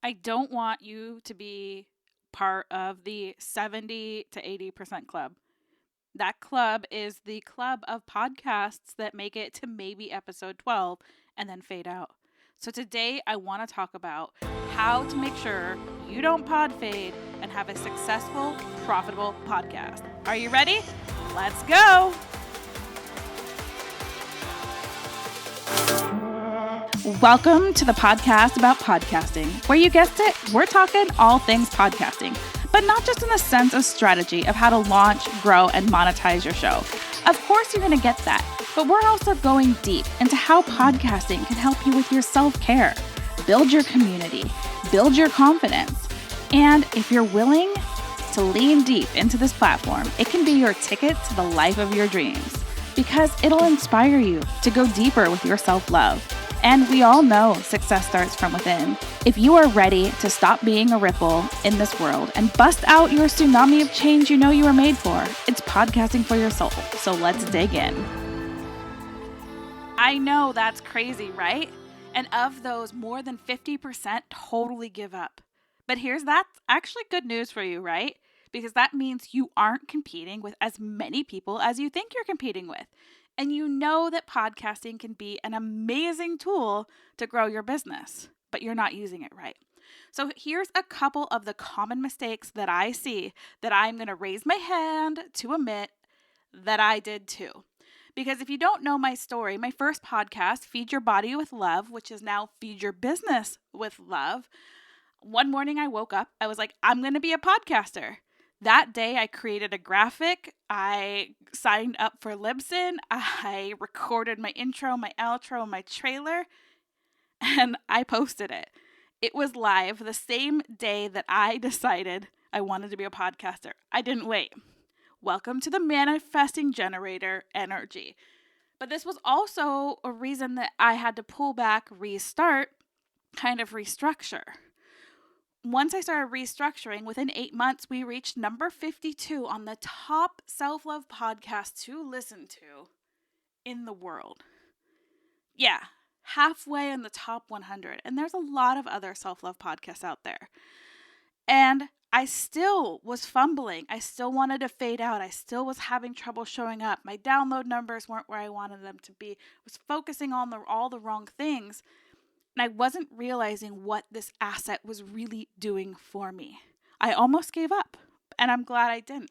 I don't want you to be part of the 70 to 80% club. That club is the club of podcasts that make it to maybe episode 12 and then fade out. So today I want to talk about how to make sure you don't pod fade and have a successful, profitable podcast. Are you ready? Let's go. Welcome to the podcast about podcasting, where you guessed it, we're talking all things podcasting, but not just in the sense of strategy of how to launch, grow, and monetize your show. Of course, you're going to get that, but we're also going deep into how podcasting can help you with your self-care, build your community, build your confidence, and if you're willing to lean deep into this platform, it can be your ticket to the life of your dreams because it'll inspire you to go deeper with your self-love. And we all know success starts from within. If you are ready to stop being a ripple in this world and bust out your tsunami of change you know you were made for, it's podcasting for your soul. So let's dig in. I know that's crazy, right? And of those, more than 50% totally give up. But that's actually good news for you, right? Because that means you aren't competing with as many people as you think you're competing with. And you know that podcasting can be an amazing tool to grow your business, but you're not using it right. So here's a couple of the common mistakes that I see that I'm going to raise my hand to admit that I did too. Because if you don't know my story, my first podcast, Feed Your Body with Love, which is now Feed Your Business with Love, one morning I woke up, I was like, I'm going to be a podcaster. That day, I created a graphic, I signed up for Libsyn, I recorded my intro, my outro, my trailer, and I posted it. It was live the same day that I decided I wanted to be a podcaster. I didn't wait. Welcome to the manifesting generator energy. But this was also a reason that I had to pull back, restart, kind of restructure. Once I started restructuring, within 8 months, we reached number 52 on the top self-love podcasts to listen to in the world. Yeah, halfway in the top 100. And there's a lot of other self-love podcasts out there. And I still was fumbling. I still wanted to fade out. I still was having trouble showing up. My download numbers weren't where I wanted them to be. I was focusing on all the wrong things. And I wasn't realizing what this asset was really doing for me. I almost gave up, and I'm glad I didn't.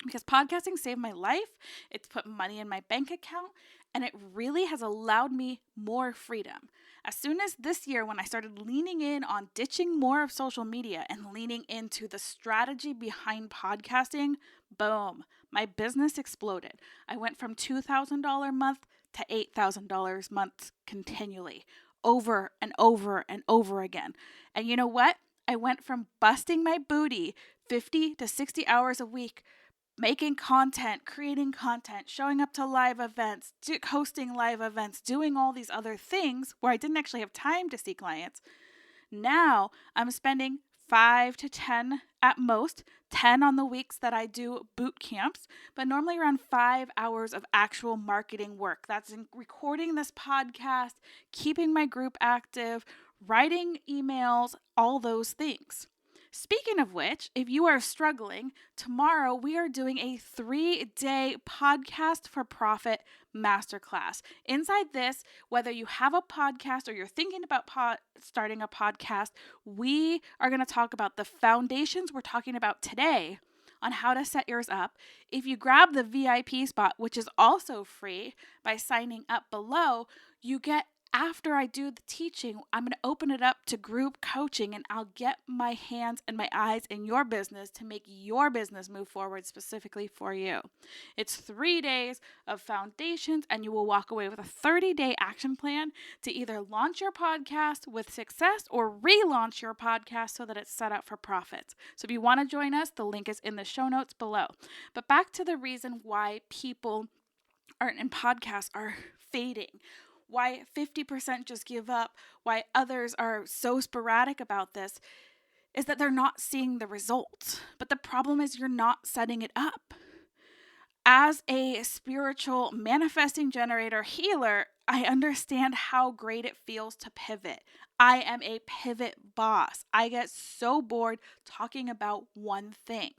Because podcasting saved my life, it's put money in my bank account, and it really has allowed me more freedom. As soon as this year, when I started leaning in on ditching more of social media and leaning into the strategy behind podcasting, boom, my business exploded. I went from $2,000 a month to $8,000 a month continually, over and over and over again. And you know what? I went from busting my booty 50 to 60 hours a week, making content, creating content, showing up to live events, hosting live events, doing all these other things where I didn't actually have time to see clients. Now I'm spending 5 to 10 at most, 10 on the weeks that I do boot camps, but normally around 5 hours of actual marketing work. That's in recording this podcast, keeping my group active, writing emails, all those things. Speaking of which, if you are struggling, tomorrow we are doing a 3-day podcast for profit masterclass. Inside this, whether you have a podcast or you're thinking about starting a podcast, we are going to talk about the foundations we're talking about today on how to set yours up. If you grab the VIP spot, which is also free by signing up below, you get, after I do the teaching, I'm going to open it up to group coaching, and I'll get my hands and my eyes in your business to make your business move forward specifically for you. It's 3 days of foundations, and you will walk away with a 30-day action plan to either launch your podcast with success or relaunch your podcast so that it's set up for profits. So if you want to join us, the link is in the show notes below. But back to the reason why people in podcasts are fading. Why 50% just give up, why others are so sporadic about this, is that they're not seeing the results. But the problem is you're not setting it up. As a spiritual manifesting generator healer, I understand how great it feels to pivot. I am a pivot boss. I get so bored talking about one thing.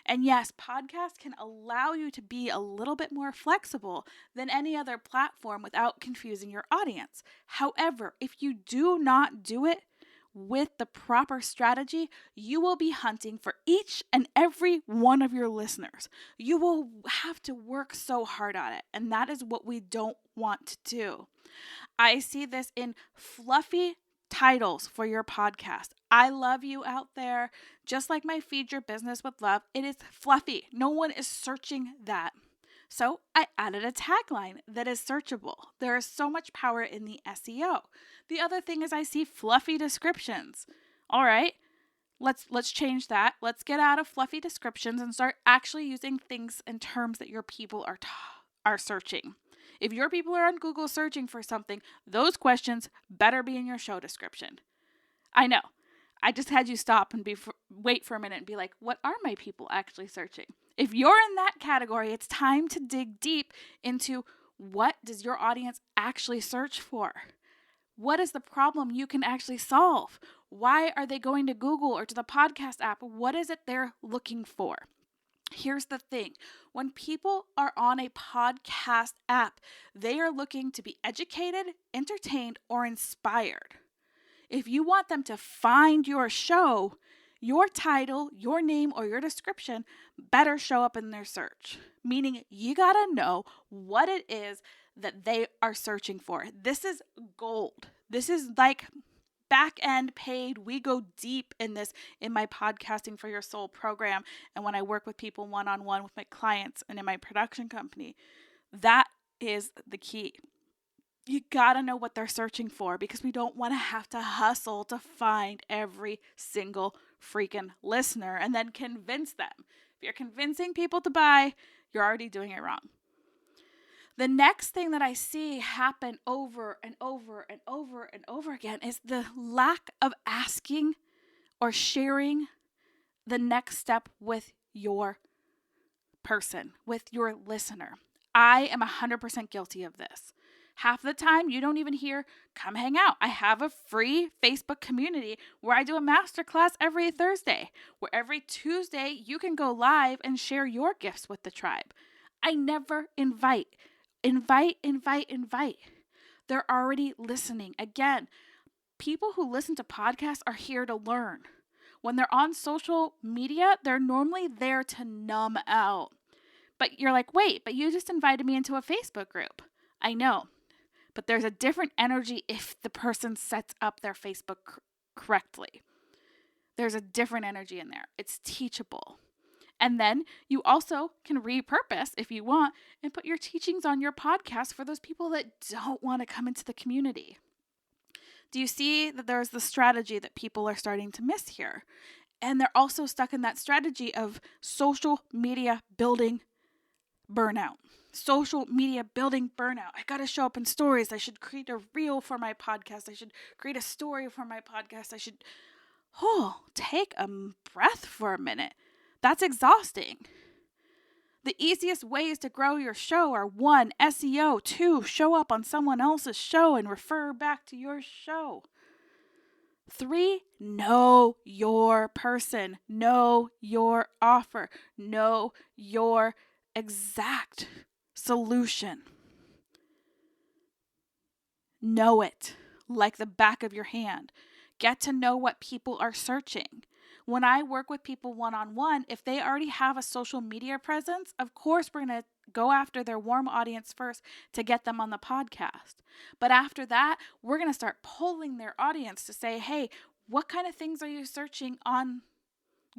And yes, podcasts can allow you to be a little bit more flexible than any other platform without confusing your audience. However, if you do not do it with the proper strategy, you will be hunting for each and every one of your listeners. You will have to work so hard at it, and that is what we don't want to do. I see this in fluffy titles for your podcast. I love you out there. Just like my Feed Your Business with Love, it is fluffy. No one is searching that. So I added a tagline that is searchable. There is so much power in the SEO. The other thing is I see fluffy descriptions. All right, let's change that. Let's get out of fluffy descriptions and start actually using things and terms that your people are searching. If your people are on Google searching for something, those questions better be in your show description. I know. I just had you stop and wait for a minute and be like, what are my people actually searching? If you're in that category, it's time to dig deep into what does your audience actually search for? What is the problem you can actually solve? Why are they going to Google or to the podcast app? What is it they're looking for? Here's the thing. When people are on a podcast app, they are looking to be educated, entertained, or inspired. If you want them to find your show, your title, your name, or your description better show up in their search. Meaning you gotta know what it is that they are searching for. This is gold. This is like back end paid. We go deep in this in my Podcasting for Your Soul program. And when I work with people one-on-one with my clients and in my production company, that is the key. You gotta know what they're searching for because we don't want to have to hustle to find every single freaking listener and then convince them. If you're convincing people to buy, you're already doing it wrong. The next thing that I see happen over and over and over and over again is the lack of asking or sharing the next step with your person, with your listener. I am 100% guilty of this. Half the time, you don't even hear, come hang out. I have a free Facebook community where I do a masterclass every Thursday, where every Tuesday you can go live and share your gifts with the tribe. I never invite. They're already listening. Again, people who listen to podcasts are here to learn. When they're on social media, they're normally there to numb out. But you're like, wait, but you just invited me into a Facebook group. I know. But there's a different energy if the person sets up their Facebook correctly. There's a different energy in there. It's teachable. And then you also can repurpose, if you want, and put your teachings on your podcast for those people that don't want to come into the community. Do you see that there's the strategy that people are starting to miss here? And they're also stuck in that strategy of social media building burnout. Social media building burnout. I got to show up in stories. I should create a reel for my podcast. I should create a story for my podcast. I should, take a breath for a minute. That's exhausting. The easiest ways to grow your show are 1, SEO, 2, show up on someone else's show and refer back to your show. 3, know your person, know your offer, know your exact solution. Know it like the back of your hand. Get to know what people are searching. When I work with people one-on-one, if they already have a social media presence, of course we're going to go after their warm audience first to get them on the podcast. But after that, we're going to start polling their audience to say, hey, what kind of things are you searching on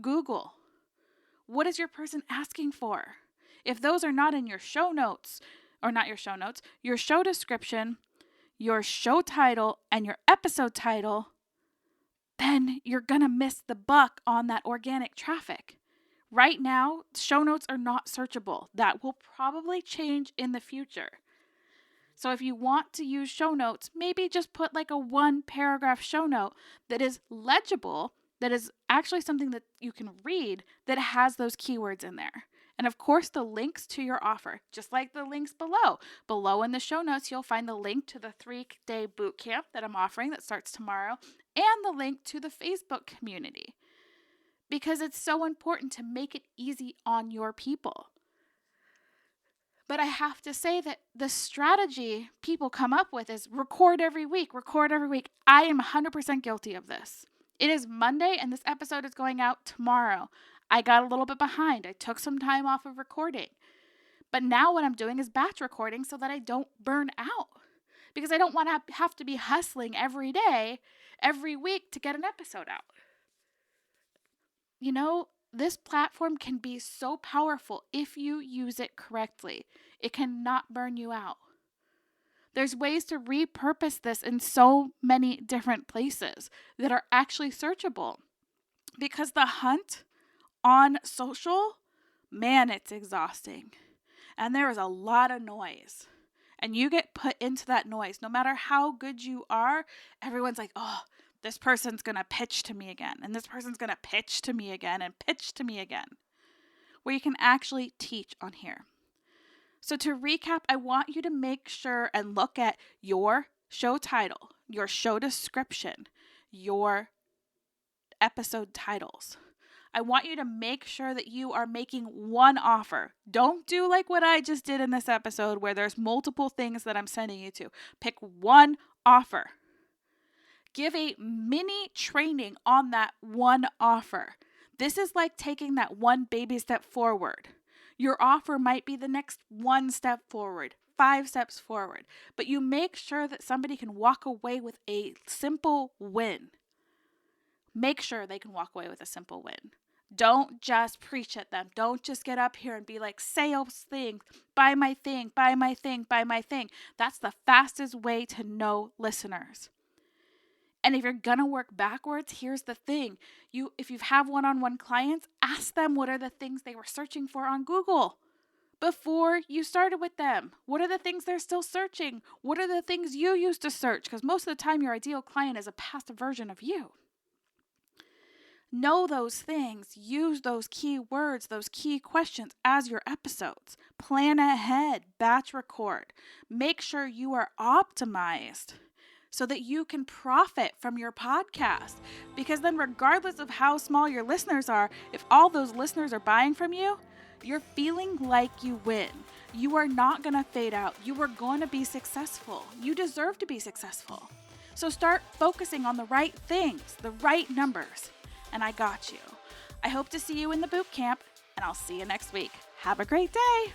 Google? What is your person asking for? If those are not in your show notes, or not your show notes, your show description, your show title, and your episode title, then you're going to miss the buck on that organic traffic. Right now, show notes are not searchable. That will probably change in the future. So if you want to use show notes, maybe just put like a 1-paragraph show note that is legible, that is actually something that you can read that has those keywords in there. And of course, the links to your offer, just like the links below. Below in the show notes, you'll find the link to the 3-day boot camp that I'm offering that starts tomorrow, and the link to the Facebook community. Because it's so important to make it easy on your people. But I have to say that the strategy people come up with is record every week. I am 100% guilty of this. It is Monday and this episode is going out tomorrow. I got a little bit behind. I took some time off of recording. But now what I'm doing is batch recording so that I don't burn out. Because I don't want to have to be hustling every day, every week to get an episode out. You know, this platform can be so powerful if you use it correctly. It cannot burn you out. There's ways to repurpose this in so many different places that are actually searchable. Because the hunt on social, man, it's exhausting. And there is a lot of noise. And you get put into that noise. No matter how good you are, everyone's like, oh, this person's going to pitch to me again. And this person's going to pitch to me again and pitch to me again. Where you can actually teach on here. So to recap, I want you to make sure and look at your show title, your show description, your episode titles. I want you to make sure that you are making one offer. Don't do like what I just did in this episode where there's multiple things that I'm sending you to. Pick one offer. Give a mini training on that one offer. This is like taking that one baby step forward. Your offer might be the next one step forward, 5 steps forward, but you make sure that somebody can walk away with a simple win. Make sure they can walk away with a simple win. Don't just preach at them. Don't just get up here and be like, sales thing, buy my thing, buy my thing, buy my thing. That's the fastest way to know listeners. And if you're going to work backwards, here's the thing. If you have one-on-one clients, ask them what are the things they were searching for on Google before you started with them. What are the things they're still searching? What are the things you used to search? Because most of the time, your ideal client is a past version of you. Know those things. Use those key words, those key questions as your episodes. Plan ahead. Batch record. Make sure you are optimized so that you can profit from your podcast. Because then regardless of how small your listeners are, if all those listeners are buying from you, you're feeling like you win. You are not going to fade out. You are going to be successful. You deserve to be successful. So start focusing on the right things, the right numbers. And I got you. I hope to see you in the boot camp, and I'll see you next week. Have a great day.